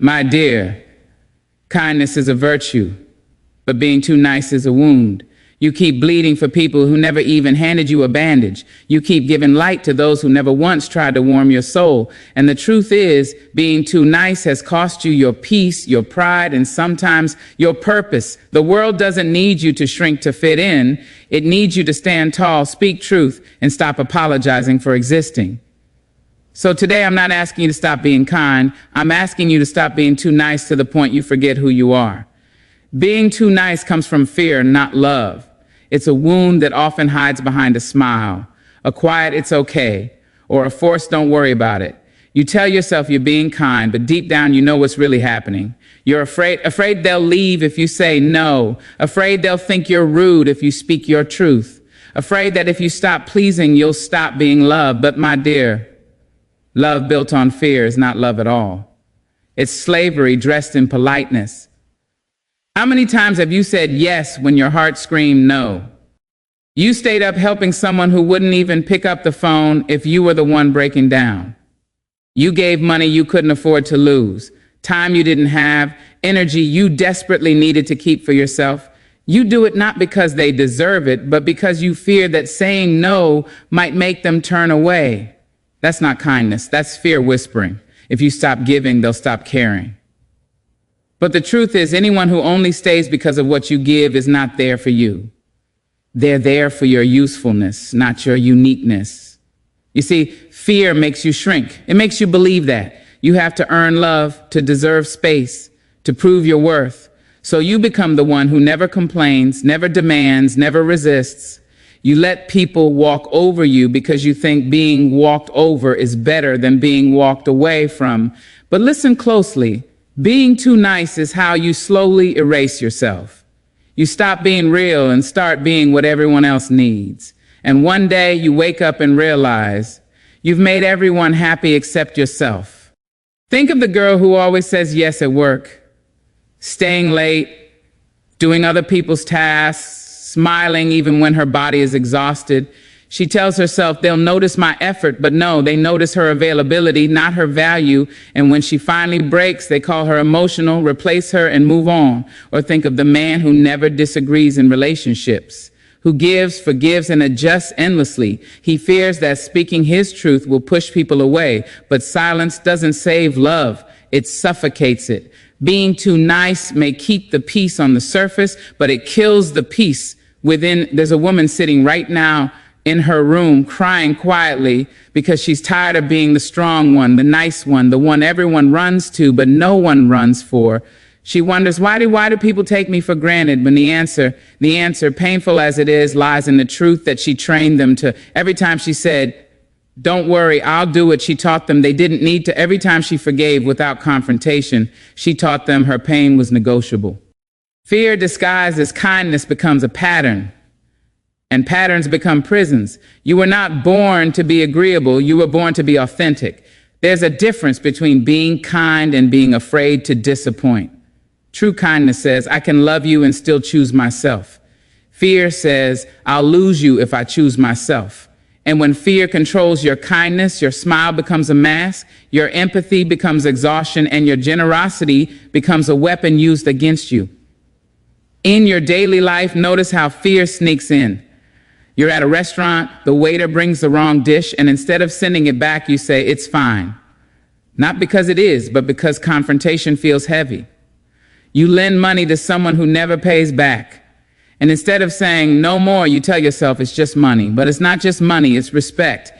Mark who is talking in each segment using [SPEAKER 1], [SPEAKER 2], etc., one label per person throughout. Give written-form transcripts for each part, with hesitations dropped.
[SPEAKER 1] My dear, kindness is a virtue, but being too nice is a wound. You keep bleeding for people who never even handed you a bandage. You keep giving light to those who never once tried to warm your soul. And the truth is, being too nice has cost you your peace, your pride, and sometimes your purpose. The world doesn't need you to shrink to fit in. It needs you to stand tall, speak truth, and stop apologizing for existing. So today I'm not asking you to stop being kind. I'm asking you to stop being too nice to the point you forget who you are. Being too nice comes from fear, not love. It's a wound that often hides behind a smile, a quiet "it's okay," or a forced "don't worry about it." You tell yourself you're being kind, but deep down you know what's really happening. You're afraid they'll leave if you say no, afraid they'll think you're rude if you speak your truth, afraid that if you stop pleasing, you'll stop being loved. But my dear, love built on fear is not love at all. It's slavery dressed in politeness. How many times have you said yes when your heart screamed no? You stayed up helping someone who wouldn't even pick up the phone if you were the one breaking down. You gave money you couldn't afford to lose, time you didn't have, energy you desperately needed to keep for yourself. You do it not because they deserve it, but because you fear that saying no might make them turn away. That's not kindness, that's fear whispering. If you stop giving, they'll stop caring. But the truth is, anyone who only stays because of what you give is not there for you. They're there for your usefulness, not your uniqueness. You see, fear makes you shrink. It makes you believe that you have to earn love, to deserve space, to prove your worth. So you become the one who never complains, never demands, never resists. You let people walk over you because you think being walked over is better than being walked away from. But listen closely. Being too nice is how you slowly erase yourself. You stop being real and start being what everyone else needs. And one day you wake up and realize you've made everyone happy except yourself. Think of the girl who always says yes at work, staying late, doing other people's tasks, smiling even when her body is exhausted. She tells herself they'll notice my effort, but no, they notice her availability, not her value. And when she finally breaks, they call her emotional, replace her, and move on. Or think of the man who never disagrees in relationships, who gives, forgives, and adjusts endlessly. He fears that speaking his truth will push people away, but silence doesn't save love, it suffocates it. Being too nice may keep the peace on the surface, but it kills the peace within. There's a woman sitting right now in her room crying quietly because she's tired of being the strong one, the nice one, the one everyone runs to but no one runs for. She wonders, why do people take me for granted? When the answer, painful as it is, lies in the truth that she trained them to. Every time she said, "Don't worry, I'll do it," she taught them they didn't need to. Every time she forgave without confrontation, she taught them her pain was negotiable. Fear disguised as kindness becomes a pattern. And patterns become prisons. You were not born to be agreeable, you were born to be authentic. There's a difference between being kind and being afraid to disappoint. True kindness says, I can love you and still choose myself. Fear says, I'll lose you if I choose myself. And when fear controls your kindness, your smile becomes a mask, your empathy becomes exhaustion, and your generosity becomes a weapon used against you. In your daily life, notice how fear sneaks in. You're at a restaurant, the waiter brings the wrong dish, and instead of sending it back, you say, it's fine. Not because it is, but because confrontation feels heavy. You lend money to someone who never pays back. And instead of saying no more, you tell yourself it's just money. But it's not just money, it's respect.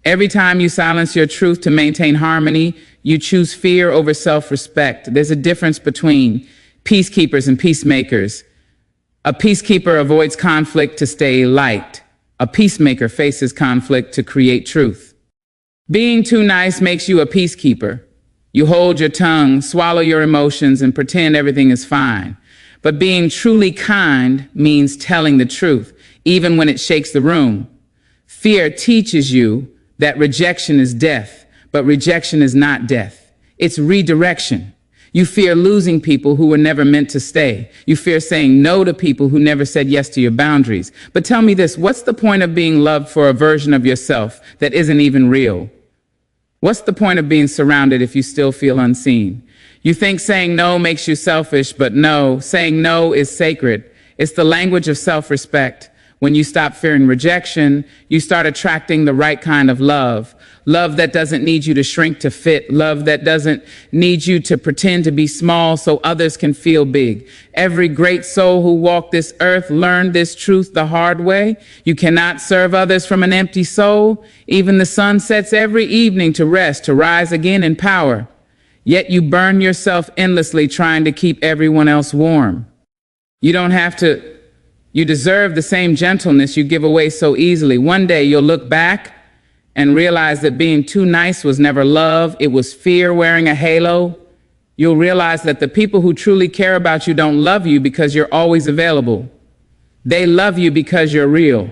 [SPEAKER 1] Every time you silence your truth to maintain harmony, you choose fear over self-respect. There's a difference between peacekeepers and peacemakers. A peacekeeper avoids conflict to stay light. A peacemaker faces conflict to create truth. Being too nice makes you a peacekeeper. You hold your tongue, swallow your emotions, and pretend everything is fine. But being truly kind means telling the truth, even when it shakes the room. Fear teaches you that rejection is death, but rejection is not death. It's redirection. You fear losing people who were never meant to stay. You fear saying no to people who never said yes to your boundaries. But tell me this, what's the point of being loved for a version of yourself that isn't even real? What's the point of being surrounded if you still feel unseen? You think saying no makes you selfish, but no, saying no is sacred. It's the language of self-respect. When you stop fearing rejection, you start attracting the right kind of love. Love that doesn't need you to shrink to fit. Love that doesn't need you to pretend to be small so others can feel big. Every great soul who walked this earth learned this truth the hard way. You cannot serve others from an empty soul. Even the sun sets every evening to rest, to rise again in power. Yet you burn yourself endlessly trying to keep everyone else warm. You don't have to. You deserve the same gentleness you give away so easily. One day you'll look back and realize that being too nice was never love. It was fear wearing a halo. You'll realize that the people who truly care about you don't love you because you're always available. They love you because you're real.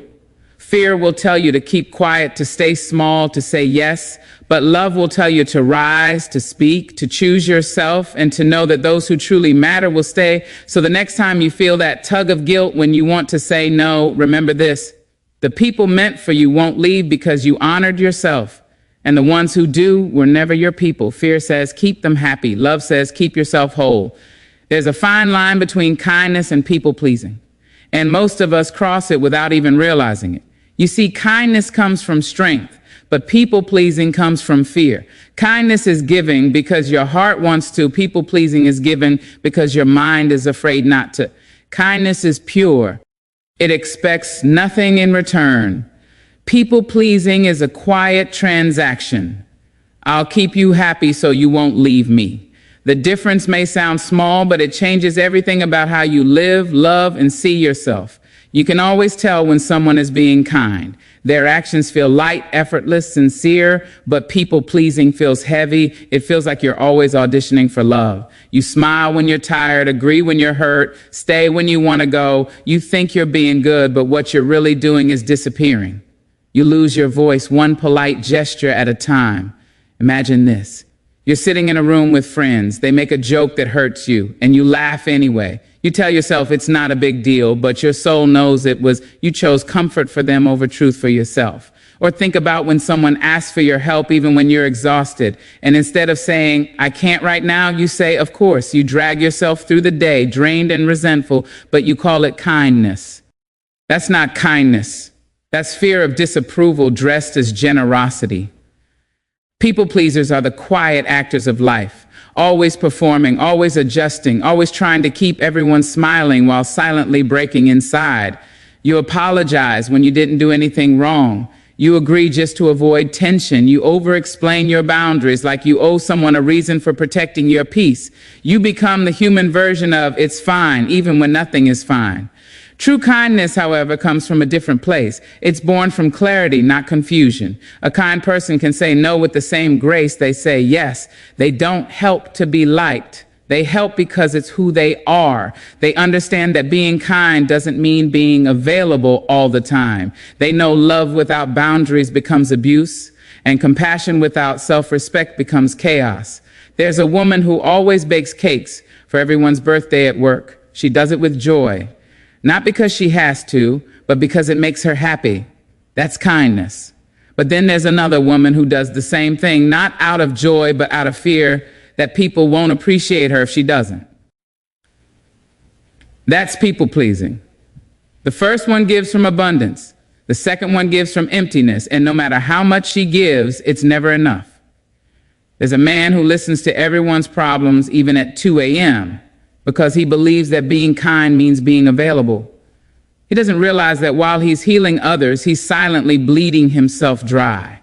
[SPEAKER 1] Fear will tell you to keep quiet, to stay small, to say yes, but love will tell you to rise, to speak, to choose yourself, and to know that those who truly matter will stay. So the next time you feel that tug of guilt when you want to say no, remember this: the people meant for you won't leave because you honored yourself, and the ones who do were never your people. Fear says, keep them happy. Love says, keep yourself whole. There's a fine line between kindness and people-pleasing, and most of us cross it without even realizing it. You see, kindness comes from strength, but people-pleasing comes from fear. Kindness is giving because your heart wants to. People-pleasing is given because your mind is afraid not to. Kindness is pure. It expects nothing in return. People-pleasing is a quiet transaction. I'll keep you happy so you won't leave me. The difference may sound small, but it changes everything about how you live, love, and see yourself. You can always tell when someone is being kind. Their actions feel light, effortless, sincere, but people-pleasing feels heavy. It feels like you're always auditioning for love. You smile when you're tired, agree when you're hurt, stay when you want to go. You think you're being good, but what you're really doing is disappearing. You lose your voice one polite gesture at a time. Imagine this. You're sitting in a room with friends. They make a joke that hurts you, and you laugh anyway. You tell yourself it's not a big deal, but your soul knows it was. You chose comfort for them over truth for yourself. Or think about when someone asks for your help even when you're exhausted, and instead of saying, I can't right now, you say, of course. You drag yourself through the day, drained and resentful, but you call it kindness. That's not kindness. That's fear of disapproval dressed as generosity. People pleasers are the quiet actors of life, always performing, always adjusting, always trying to keep everyone smiling while silently breaking inside. You apologize when you didn't do anything wrong. You agree just to avoid tension. You over-explain your boundaries like you owe someone a reason for protecting your peace. You become the human version of it's fine, even when nothing is fine. True kindness, however, comes from a different place. It's born from clarity, not confusion. A kind person can say no with the same grace they say yes. They don't help to be liked. They help because it's who they are. They understand that being kind doesn't mean being available all the time. They know love without boundaries becomes abuse, and compassion without self-respect becomes chaos. There's a woman who always bakes cakes for everyone's birthday at work. She does it with joy. Not because she has to, but because it makes her happy. That's kindness. But then there's another woman who does the same thing, not out of joy, but out of fear that people won't appreciate her if she doesn't. That's people-pleasing. The first one gives from abundance. The second one gives from emptiness, and no matter how much she gives, it's never enough. There's a man who listens to everyone's problems even at 2 a.m., because he believes that being kind means being available. He doesn't realize that while he's healing others, he's silently bleeding himself dry.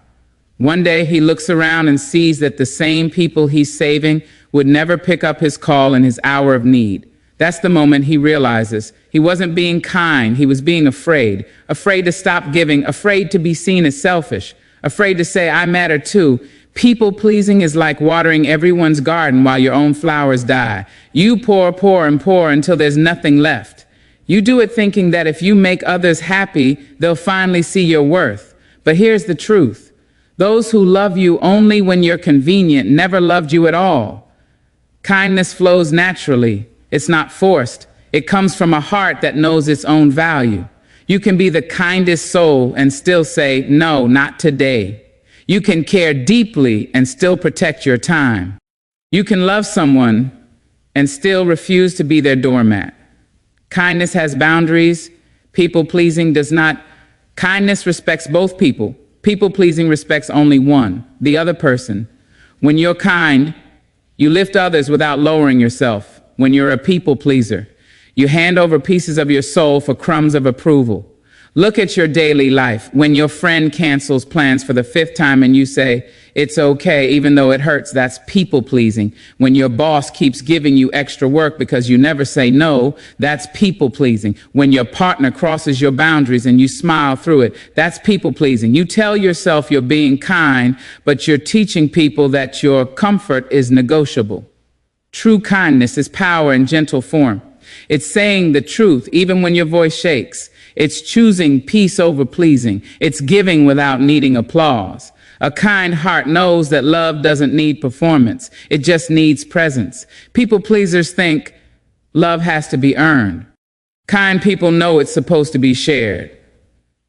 [SPEAKER 1] One day he looks around and sees that the same people he's saving would never pick up his call in his hour of need. That's the moment he realizes he wasn't being kind, he was being afraid. Afraid to stop giving, afraid to be seen as selfish, afraid to say, I matter too. People-pleasing is like watering everyone's garden while your own flowers die. You pour, pour, and pour until there's nothing left. You do it thinking that if you make others happy, they'll finally see your worth. But here's the truth. Those who love you only when you're convenient never loved you at all. Kindness flows naturally. It's not forced. It comes from a heart that knows its own value. You can be the kindest soul and still say, no, not today. You can care deeply and still protect your time. You can love someone and still refuse to be their doormat. Kindness has boundaries. People-pleasing does not. Kindness respects both people. People-pleasing respects only one, the other person. When you're kind, you lift others without lowering yourself. When you're a people-pleaser, you hand over pieces of your soul for crumbs of approval. Look at your daily life. When your friend cancels plans for the 5th time and you say, it's okay, even though it hurts, that's people-pleasing. When your boss keeps giving you extra work because you never say no, that's people-pleasing. When your partner crosses your boundaries and you smile through it, that's people-pleasing. You tell yourself you're being kind, but you're teaching people that your comfort is negotiable. True kindness is power in gentle form. It's saying the truth even when your voice shakes. It's choosing peace over pleasing. It's giving without needing applause. A kind heart knows that love doesn't need performance. It just needs presence. People pleasers think love has to be earned. Kind people know it's supposed to be shared.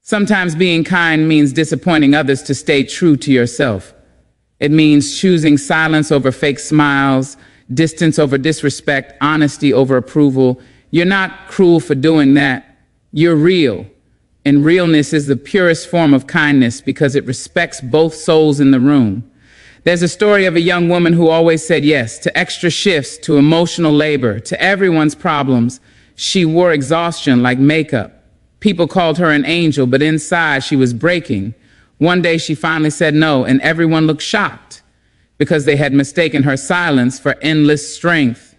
[SPEAKER 1] Sometimes being kind means disappointing others to stay true to yourself. It means choosing silence over fake smiles, distance over disrespect, honesty over approval. You're not cruel for doing that. You're real. And realness is the purest form of kindness because it respects both souls in the room. There's a story of a young woman who always said yes to extra shifts, to emotional labor, to everyone's problems. She wore exhaustion like makeup. People called her an angel, but inside she was breaking. One day she finally said no, and everyone looked shocked because they had mistaken her silence for endless strength.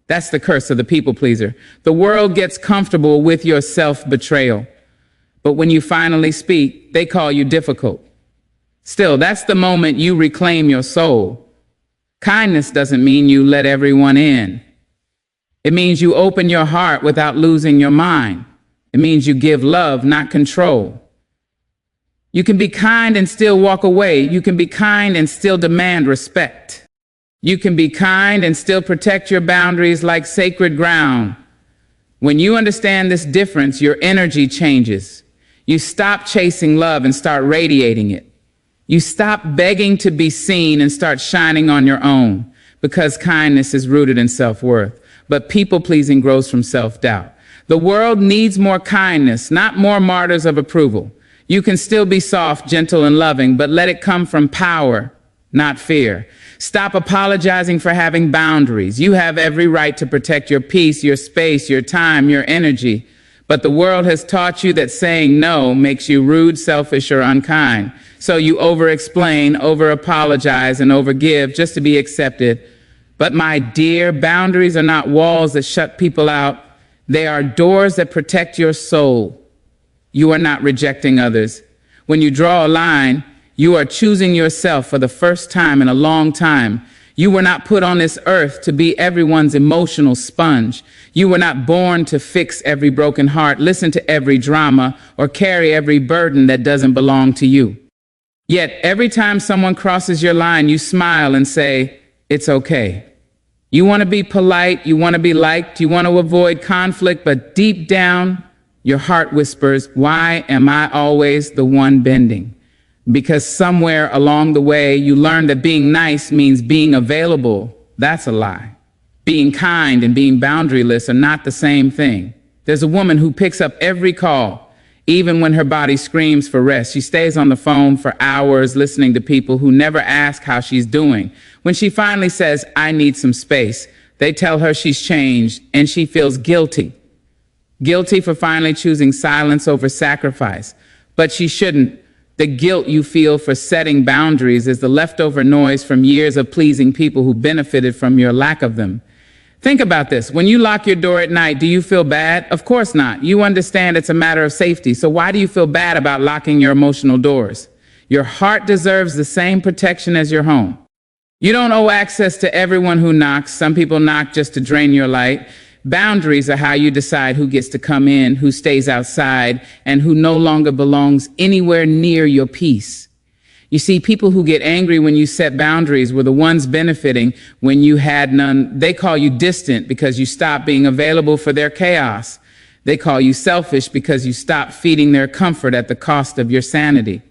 [SPEAKER 1] That's the curse of the people pleaser. The world gets comfortable with your self-betrayal. But when you finally speak, they call you difficult. Still, that's the moment you reclaim your soul. Kindness doesn't mean you let everyone in. It means you open your heart without losing your mind. It means you give love, not control. You can be kind and still walk away. You can be kind and still demand respect. You can be kind and still protect your boundaries like sacred ground. When you understand this difference, your energy changes. You stop chasing love and start radiating it. You stop begging to be seen and start shining on your own, because kindness is rooted in self-worth. But people-pleasing grows from self-doubt. The world needs more kindness, not more martyrs of approval. You can still be soft, gentle, and loving, but let it come from power, not fear. Stop apologizing for having boundaries. You have every right to protect your peace, your space, your time, your energy. But the world has taught you that saying no makes you rude, selfish, or unkind. So you over-explain, over-apologize, and over-give just to be accepted. But my dear, boundaries are not walls that shut people out. They are doors that protect your soul. You are not rejecting others. When you draw a line, you are choosing yourself for the first time in a long time. You were not put on this earth to be everyone's emotional sponge. You were not born to fix every broken heart, listen to every drama, or carry every burden that doesn't belong to you. Yet every time someone crosses your line, you smile and say, it's okay. You want to be polite, you want to be liked, you want to avoid conflict, but deep down, your heart whispers, why am I always the one bending? Because somewhere along the way, you learned that being nice means being available. That's a lie. Being kind and being boundaryless are not the same thing. There's a woman who picks up every call, even when her body screams for rest. She stays on the phone for hours listening to people who never ask how she's doing. When she finally says, I need some space, they tell her she's changed, and she feels guilty. Guilty for finally choosing silence over sacrifice. But she shouldn't. The guilt you feel for setting boundaries is the leftover noise from years of pleasing people who benefited from your lack of them. Think about this. When you lock your door at night, do you feel bad? Of course not. You understand it's a matter of safety. So why do you feel bad about locking your emotional doors? Your heart deserves the same protection as your home. You don't owe access to everyone who knocks. Some people knock just to drain your light. Boundaries are how you decide who gets to come in, who stays outside, and who no longer belongs anywhere near your peace. You see, people who get angry when you set boundaries were the ones benefiting when you had none. They call you distant because you stopped being available for their chaos. They call you selfish because you stopped feeding their comfort at the cost of your sanity.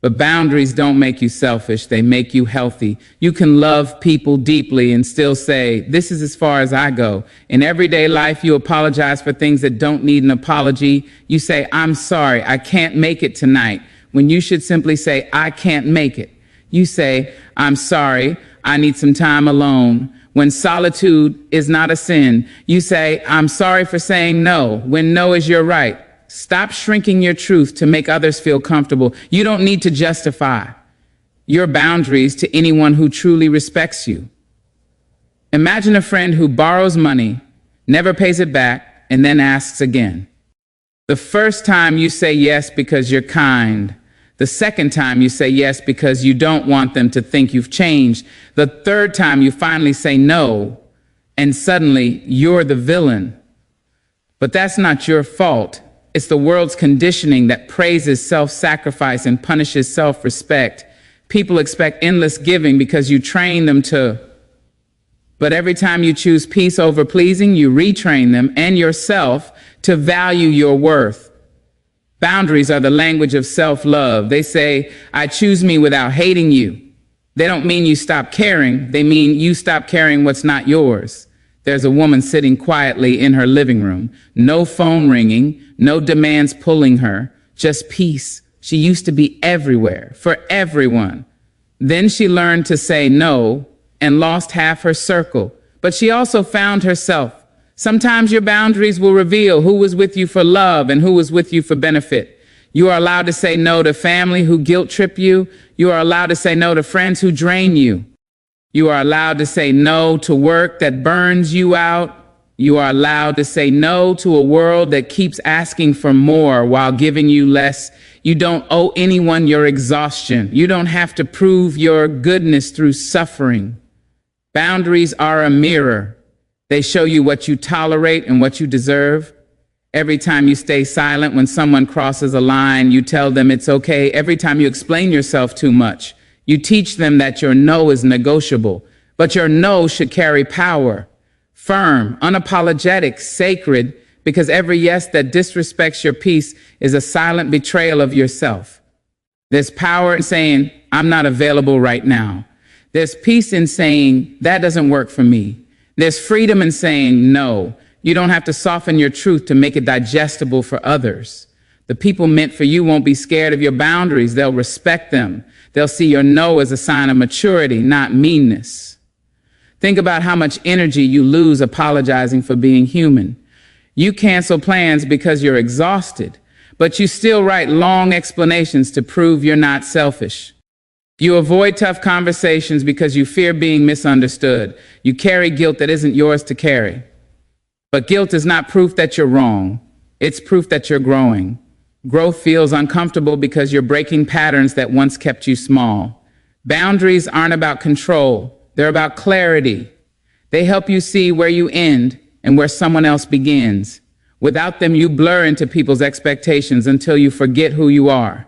[SPEAKER 1] But boundaries don't make you selfish, they make you healthy. You can love people deeply and still say, this is as far as I go. In everyday life, you apologize for things that don't need an apology. You say, I'm sorry, I can't make it tonight, when you should simply say, I can't make it. You say, I'm sorry, I need some time alone. When solitude is not a sin, you say, I'm sorry for saying no, when no is your right. Stop shrinking your truth to make others feel comfortable. You don't need to justify your boundaries to anyone who truly respects you. Imagine a friend who borrows money, never pays it back, and then asks again. The first time you say yes because you're kind. The second time you say yes because you don't want them to think you've changed. The third time you finally say no, and suddenly you're the villain. But that's not your fault. It's the world's conditioning that praises self-sacrifice and punishes self-respect. People expect endless giving because you train them to. But every time you choose peace over pleasing, you retrain them and yourself to value your worth. Boundaries are the language of self-love. They say, I choose me without hating you. They don't mean you stop caring. They mean you stop caring what's not yours. There's a woman sitting quietly in her living room. No phone ringing, no demands pulling her, just peace. She used to be everywhere, for everyone. Then she learned to say no and lost half her circle. But she also found herself. Sometimes your boundaries will reveal who was with you for love and who was with you for benefit. You are allowed to say no to family who guilt trip you. You are allowed to say no to friends who drain you. You are allowed to say no to work that burns you out. You are allowed to say no to a world that keeps asking for more while giving you less. You don't owe anyone your exhaustion. You don't have to prove your goodness through suffering. Boundaries are a mirror. They show you what you tolerate and what you deserve. Every time you stay silent when someone crosses a line, you tell them it's okay. Every time you explain yourself too much, you teach them that your no is negotiable, but your no should carry power. Firm, unapologetic, sacred, because every yes that disrespects your peace is a silent betrayal of yourself. There's power in saying, I'm not available right now. There's peace in saying, that doesn't work for me. There's freedom in saying no. You don't have to soften your truth to make it digestible for others. The people meant for you won't be scared of your boundaries. They'll respect them. They'll see your no as a sign of maturity, not meanness. Think about how much energy you lose apologizing for being human. You cancel plans because you're exhausted, but you still write long explanations to prove you're not selfish. You avoid tough conversations because you fear being misunderstood. You carry guilt that isn't yours to carry. But guilt is not proof that you're wrong. It's proof that you're growing. Growth feels uncomfortable because you're breaking patterns that once kept you small. Boundaries aren't about control. They're about clarity. They help you see where you end and where someone else begins. Without them, you blur into people's expectations until you forget who you are.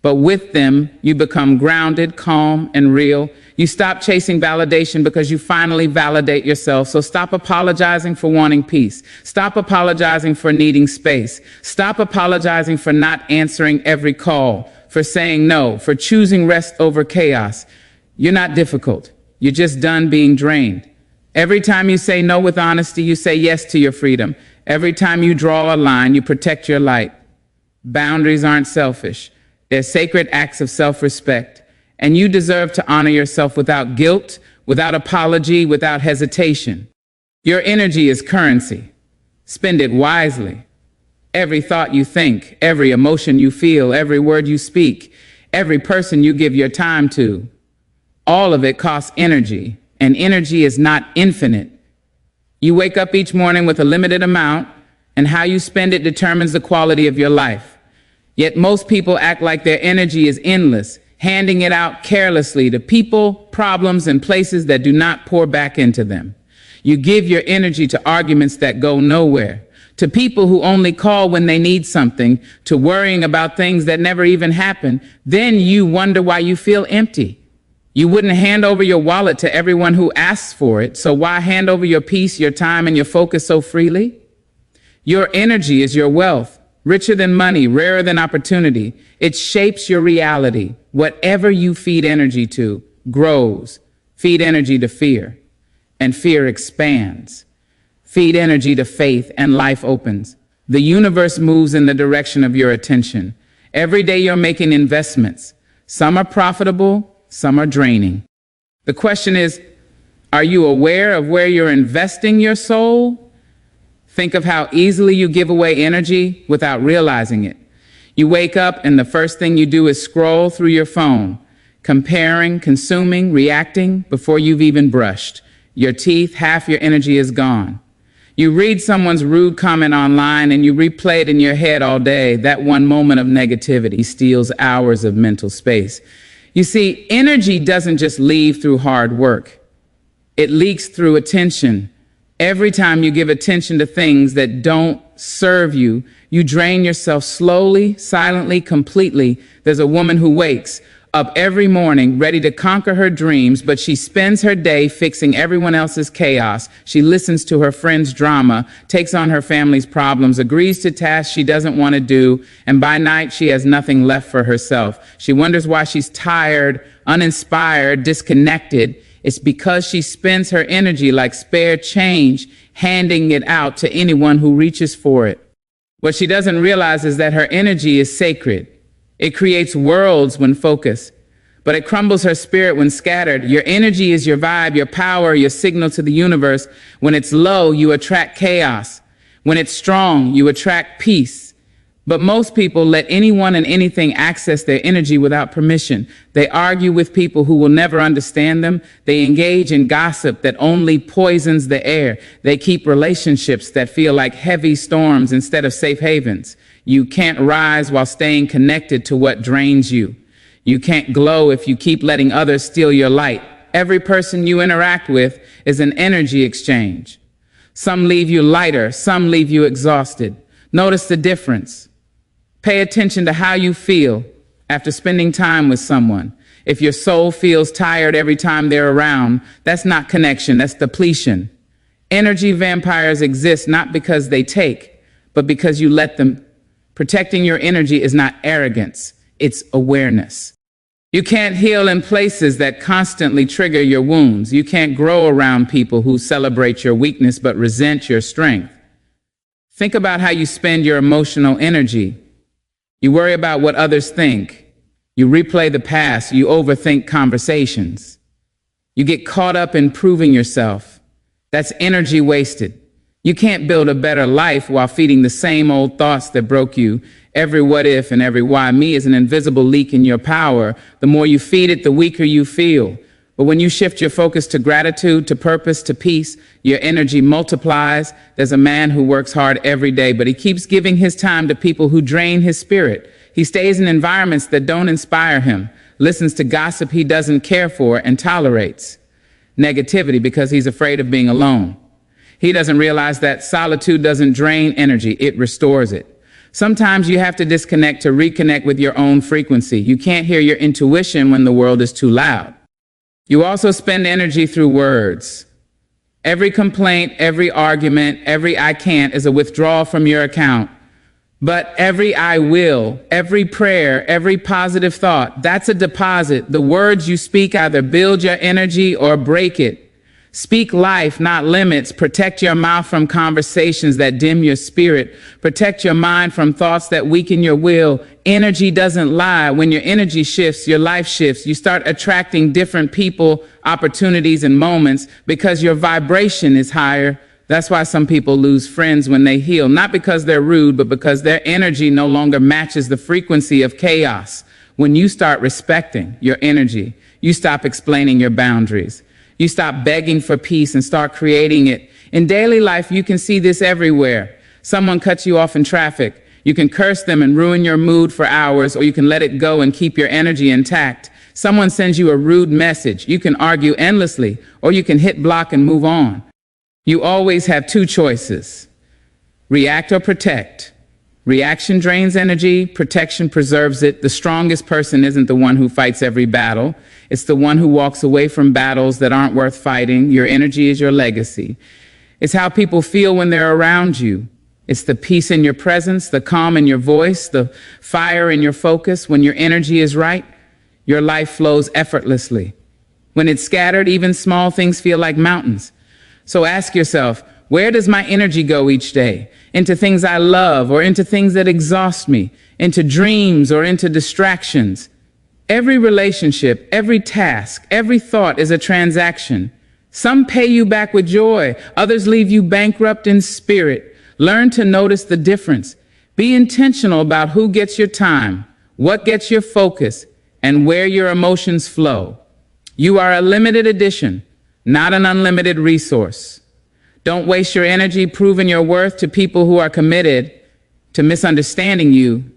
[SPEAKER 1] But with them, you become grounded, calm, and real. You stop chasing validation because you finally validate yourself. So stop apologizing for wanting peace. Stop apologizing for needing space. Stop apologizing for not answering every call, for saying no, for choosing rest over chaos. You're not difficult. You're just done being drained. Every time you say no with honesty, you say yes to your freedom. Every time you draw a line, you protect your light. Boundaries aren't selfish. They're sacred acts of self-respect, and you deserve to honor yourself without guilt, without apology, without hesitation. Your energy is currency. Spend it wisely. Every thought you think, every emotion you feel, every word you speak, every person you give your time to, all of it costs energy, and energy is not infinite. You wake up each morning with a limited amount, and how you spend it determines the quality of your life. Yet most people act like their energy is endless, handing it out carelessly to people, problems, and places that do not pour back into them. You give your energy to arguments that go nowhere, to people who only call when they need something, to worrying about things that never even happen. Then you wonder why you feel empty. You wouldn't hand over your wallet to everyone who asks for it, so why hand over your peace, your time, and your focus so freely? Your energy is your wealth. Richer than money, rarer than opportunity. It shapes your reality. Whatever you feed energy to grows. Feed energy to fear, and fear expands. Feed energy to faith, and life opens. The universe moves in the direction of your attention. Every day you're making investments. Some are profitable, some are draining. The question is, are you aware of where you're investing your soul? Think of how easily you give away energy without realizing it. You wake up and the first thing you do is scroll through your phone, comparing, consuming, reacting before you've even brushed your teeth. Half your energy is gone. You read someone's rude comment online and you replay it in your head all day. That one moment of negativity steals hours of mental space. You see, energy doesn't just leave through hard work. It leaks through attention. Every time you give attention to things that don't serve you, you drain yourself slowly, silently, completely. There's a woman who wakes up every morning ready to conquer her dreams, but she spends her day fixing everyone else's chaos. She listens to her friends' drama, takes on her family's problems, agrees to tasks she doesn't want to do, and by night she has nothing left for herself. She wonders why she's tired, uninspired, disconnected. It's because she spends her energy like spare change, handing it out to anyone who reaches for it. What she doesn't realize is that her energy is sacred. It creates worlds when focused, but it crumbles her spirit when scattered. Your energy is your vibe, your power, your signal to the universe. When it's low, you attract chaos. When it's strong, you attract peace. But most people let anyone and anything access their energy without permission. They argue with people who will never understand them. They engage in gossip that only poisons the air. They keep relationships that feel like heavy storms instead of safe havens. You can't rise while staying connected to what drains you. You can't glow if you keep letting others steal your light. Every person you interact with is an energy exchange. Some leave you lighter, some leave you exhausted. Notice the difference. Pay attention to how you feel after spending time with someone. If your soul feels tired every time they're around, that's not connection, that's depletion. Energy vampires exist not because they take, but because you let them. Protecting your energy is not arrogance, it's awareness. You can't heal in places that constantly trigger your wounds. You can't grow around people who celebrate your weakness but resent your strength. Think about how you spend your emotional energy. You worry about what others think. You replay the past. You overthink conversations. You get caught up in proving yourself. That's energy wasted. You can't build a better life while feeding the same old thoughts that broke you. Every what if and every why me is an invisible leak in your power. The more you feed it, the weaker you feel. But when you shift your focus to gratitude, to purpose, to peace, your energy multiplies. There's a man who works hard every day, but he keeps giving his time to people who drain his spirit. He stays in environments that don't inspire him, listens to gossip he doesn't care for, and tolerates negativity because he's afraid of being alone. He doesn't realize that solitude doesn't drain energy, it restores it. Sometimes you have to disconnect to reconnect with your own frequency. You can't hear your intuition when the world is too loud. You also spend energy through words. Every complaint, every argument, every I can't is a withdrawal from your account. But every I will, every prayer, every positive thought, that's a deposit. The words you speak either build your energy or break it. Speak life, not limits. Protect your mouth from conversations that dim your spirit. Protect your mind from thoughts that weaken your will. Energy doesn't lie. When your energy shifts, your life shifts. You start attracting different people, opportunities, and moments because your vibration is higher. That's why some people lose friends when they heal, not because they're rude, but because their energy no longer matches the frequency of chaos. When you start respecting your energy, you stop explaining your boundaries. You stop begging for peace and start creating it. In daily life, you can see this everywhere. Someone cuts you off in traffic. You can curse them and ruin your mood for hours, or you can let it go and keep your energy intact. Someone sends you a rude message. You can argue endlessly, or you can hit block and move on. You always have two choices: react or protect. Reaction drains energy, protection preserves it. The strongest person isn't the one who fights every battle. It's the one who walks away from battles that aren't worth fighting. Your energy is your legacy. It's how people feel when they're around you. It's the peace in your presence, the calm in your voice, the fire in your focus. When your energy is right, your life flows effortlessly. When it's scattered, even small things feel like mountains. So ask yourself, where does my energy go each day? Into things I love or into things that exhaust me? Into dreams or into distractions? Every relationship, every task, every thought is a transaction. Some pay you back with joy, others leave you bankrupt in spirit. Learn to notice the difference. Be intentional about who gets your time, what gets your focus, and where your emotions flow. You are a limited edition, not an unlimited resource. Don't waste your energy proving your worth to people who are committed to misunderstanding you.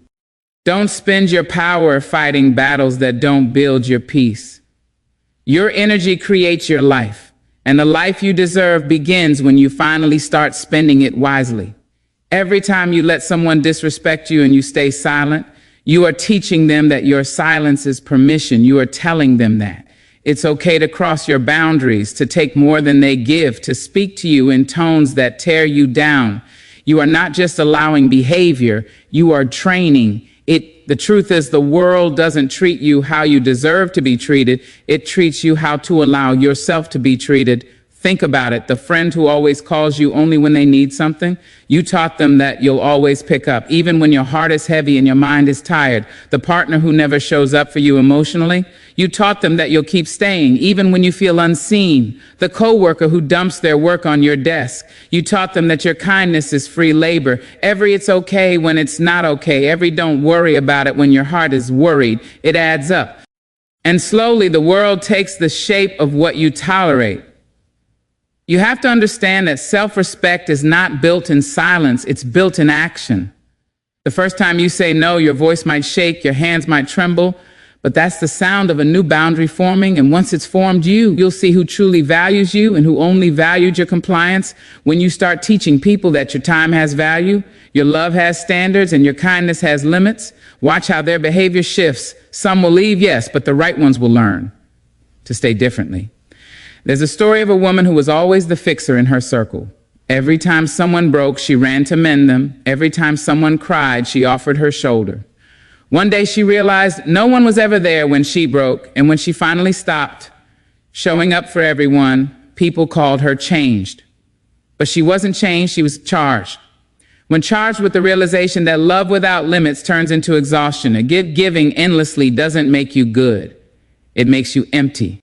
[SPEAKER 1] Don't spend your power fighting battles that don't build your peace. Your energy creates your life, and the life you deserve begins when you finally start spending it wisely. Every time you let someone disrespect you and you stay silent, you are teaching them that your silence is permission. You are telling them that. It's okay to cross your boundaries, to take more than they give, to speak to you in tones that tear you down. You are not just allowing behavior, you are training it. The truth is, the world doesn't treat you how you deserve to be treated. It treats you how to allow yourself to be treated. Think about it. The friend who always calls you only when they need something, you taught them that you'll always pick up, even when your heart is heavy and your mind is tired. The partner who never shows up for you emotionally, you taught them that you'll keep staying, even when you feel unseen. The coworker who dumps their work on your desk, you taught them that your kindness is free labor. Every it's okay when it's not okay. Every don't worry about it when your heart is worried. It adds up. And slowly the world takes the shape of what you tolerate. You have to understand that self-respect is not built in silence, it's built in action. The first time you say no, your voice might shake, your hands might tremble, but that's the sound of a new boundary forming, and once it's formed you'll see who truly values you and who only valued your compliance. When you start teaching people that your time has value, your love has standards, and your kindness has limits, watch how their behavior shifts. Some will leave, yes, but the right ones will learn to stay differently. There's a story of a woman who was always the fixer in her circle. Every time someone broke, she ran to mend them. Every time someone cried, she offered her shoulder. One day she realized no one was ever there when she broke, and when she finally stopped showing up for everyone, people called her changed. But she wasn't changed, she was charged. When charged with the realization that love without limits turns into exhaustion, giving endlessly doesn't make you good. It makes you empty.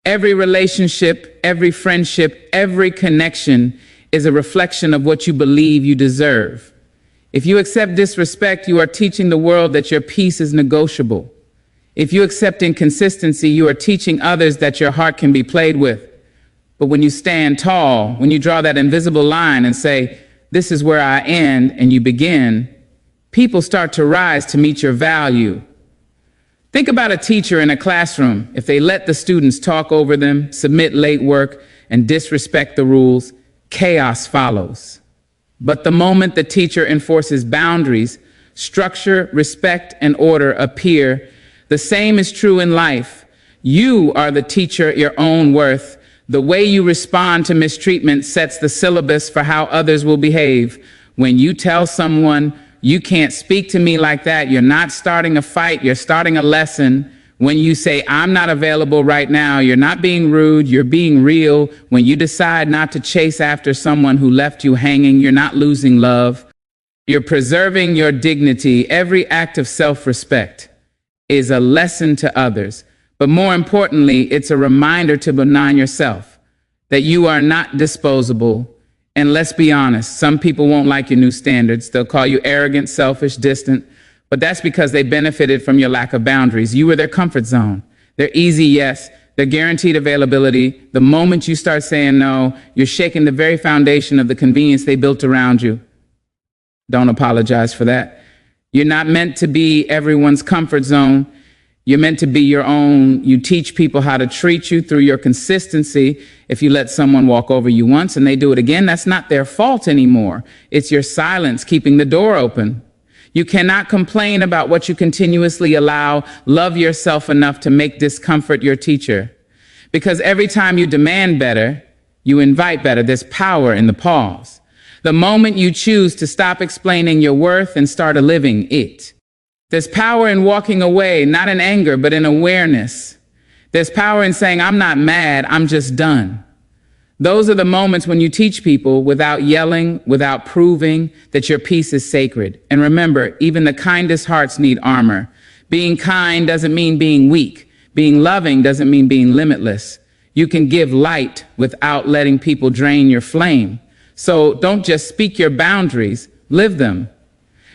[SPEAKER 1] Every relationship, every friendship, every connection is a reflection of what you believe you deserve. If you accept disrespect, you are teaching the world that your peace is negotiable. If you accept inconsistency, you are teaching others that your heart can be played with. But when you stand tall, when you draw that invisible line and say, this is where I end and you begin, people start to rise to meet your value. Think about a teacher in a classroom. If they let the students talk over them, submit late work, and disrespect the rules, chaos follows. But the moment the teacher enforces boundaries, structure, respect, and order appear. The same is true in life. You are the teacher at your own worth. The way you respond to mistreatment sets the syllabus for how others will behave. When you tell someone, you can't speak to me like that, you're not starting a fight, you're starting a lesson. When you say, I'm not available right now, you're not being rude, you're being real. When you decide not to chase after someone who left you hanging, you're not losing love. You're preserving your dignity. Every act of self-respect is a lesson to others. But more importantly, it's a reminder to benign yourself that you are not disposable. And let's be honest, some people won't like your new standards. They'll call you arrogant, selfish, distant. But that's because they benefited from your lack of boundaries. You were their comfort zone. They're easy, yes. They're guaranteed availability. The moment you start saying no, you're shaking the very foundation of the convenience they built around you. Don't apologize for that. You're not meant to be everyone's comfort zone. You're meant to be your own. You teach people how to treat you through your consistency. If you let someone walk over you once and they do it again, that's not their fault anymore. It's your silence keeping the door open. You cannot complain about what you continuously allow. Love yourself enough to make discomfort your teacher. Because every time you demand better, you invite better. There's power in the pause. The moment you choose to stop explaining your worth and start living it. There's power in walking away, not in anger, but in awareness. There's power in saying, I'm not mad, I'm just done. Those are the moments when you teach people without yelling, without proving that your peace is sacred. And remember, even the kindest hearts need armor. Being kind doesn't mean being weak. Being loving doesn't mean being limitless. You can give light without letting people drain your flame. So don't just speak your boundaries, live them.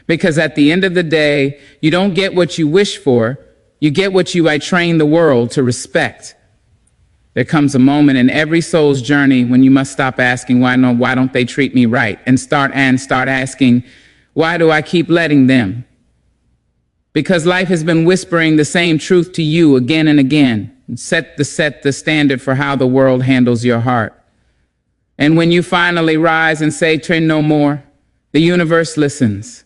[SPEAKER 1] Because at the end of the day, you don't get what you wish for, you get what you train the world to respect. There comes a moment in every soul's journey when you must stop asking, why don't they treat me right? And start asking, why do I keep letting them? Because life has been whispering the same truth to you again and again. Set the standard for how the world handles your heart. And when you finally rise and say, "Train no more," the universe listens.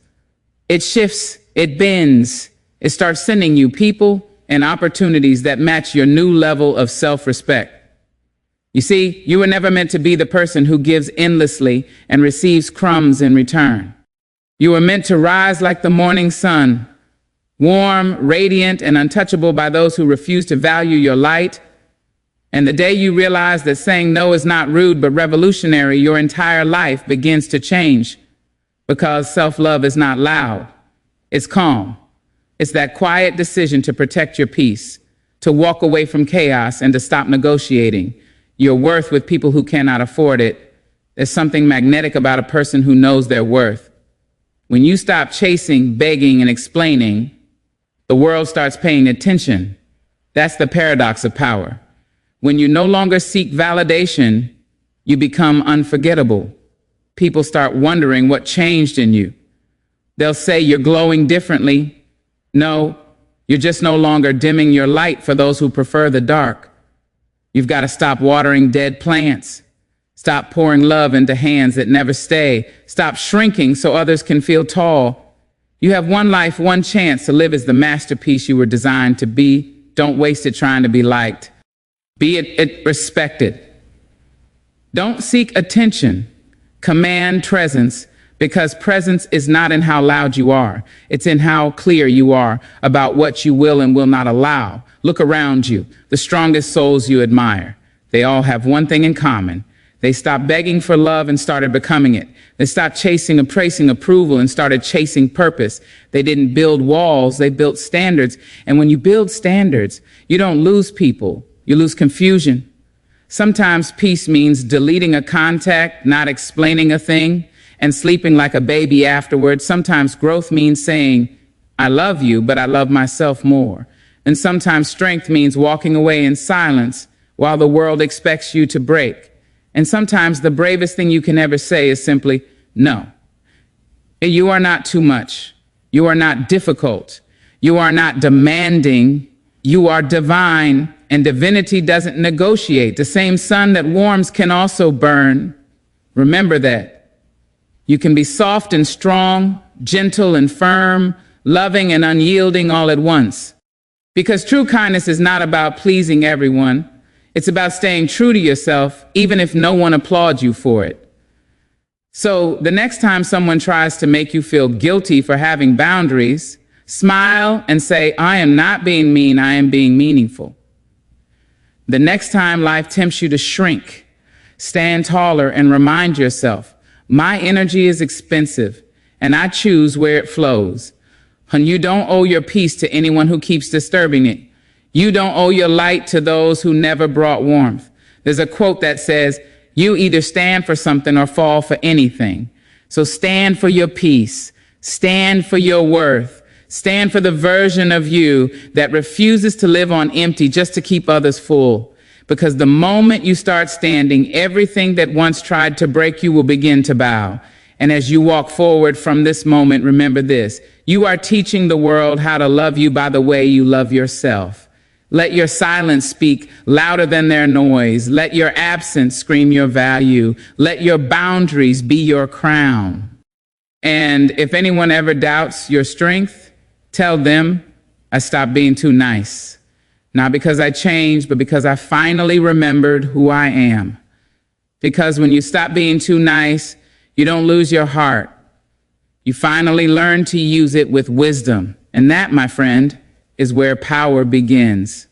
[SPEAKER 1] It shifts, it bends, it starts sending you people and opportunities that match your new level of self-respect. You see, you were never meant to be the person who gives endlessly and receives crumbs in return. You were meant to rise like the morning sun, warm, radiant, and untouchable by those who refuse to value your light. And the day you realize that saying no is not rude but revolutionary, your entire life begins to change. Because self-love is not loud, it's calm. It's that quiet decision to protect your peace, to walk away from chaos, and to stop negotiating your worth with people who cannot afford it. There's something magnetic about a person who knows their worth. When you stop chasing, begging, and explaining, the world starts paying attention. That's the paradox of power. When you no longer seek validation, you become unforgettable. People start wondering what changed in you. They'll say you're glowing differently. No, you're just no longer dimming your light for those who prefer the dark. You've got to stop watering dead plants. Stop pouring love into hands that never stay. Stop shrinking so others can feel tall. You have one life, one chance to live as the masterpiece you were designed to be. Don't waste it trying to be liked. Be respected. Don't seek attention. Command presence, because presence is not in how loud you are. It's in how clear you are about what you will and will not allow. Look around you, the strongest souls you admire. They all have one thing in common. They stopped begging for love and started becoming it. They stopped chasing approval and started chasing purpose. They didn't build walls, they built standards. And when you build standards, you don't lose people, you lose confusion. Sometimes peace means deleting a contact, not explaining a thing, and sleeping like a baby afterwards. Sometimes growth means saying, I love you, but I love myself more. And sometimes strength means walking away in silence while the world expects you to break. And sometimes the bravest thing you can ever say is simply, no. You are not too much. You are not difficult. You are not demanding. You are divine. And divinity doesn't negotiate. The same sun that warms can also burn. Remember that. You can be soft and strong, gentle and firm, loving and unyielding all at once. Because true kindness is not about pleasing everyone. It's about staying true to yourself, even if no one applauds you for it. So the next time someone tries to make you feel guilty for having boundaries, smile and say, I am not being mean, I am being meaningful. The next time life tempts you to shrink, stand taller and remind yourself, my energy is expensive and I choose where it flows. And you don't owe your peace to anyone who keeps disturbing it. You don't owe your light to those who never brought warmth. There's a quote that says, you either stand for something or fall for anything. So stand for your peace. Stand for your worth. Stand for the version of you that refuses to live on empty just to keep others full. Because the moment you start standing, everything that once tried to break you will begin to bow. And as you walk forward from this moment, remember this. You are teaching the world how to love you by the way you love yourself. Let your silence speak louder than their noise. Let your absence scream your value. Let your boundaries be your crown. And if anyone ever doubts your strength, tell them I stopped being too nice. Not because I changed, but because I finally remembered who I am. Because when you stop being too nice, you don't lose your heart. You finally learn to use it with wisdom. And that, my friend, is where power begins.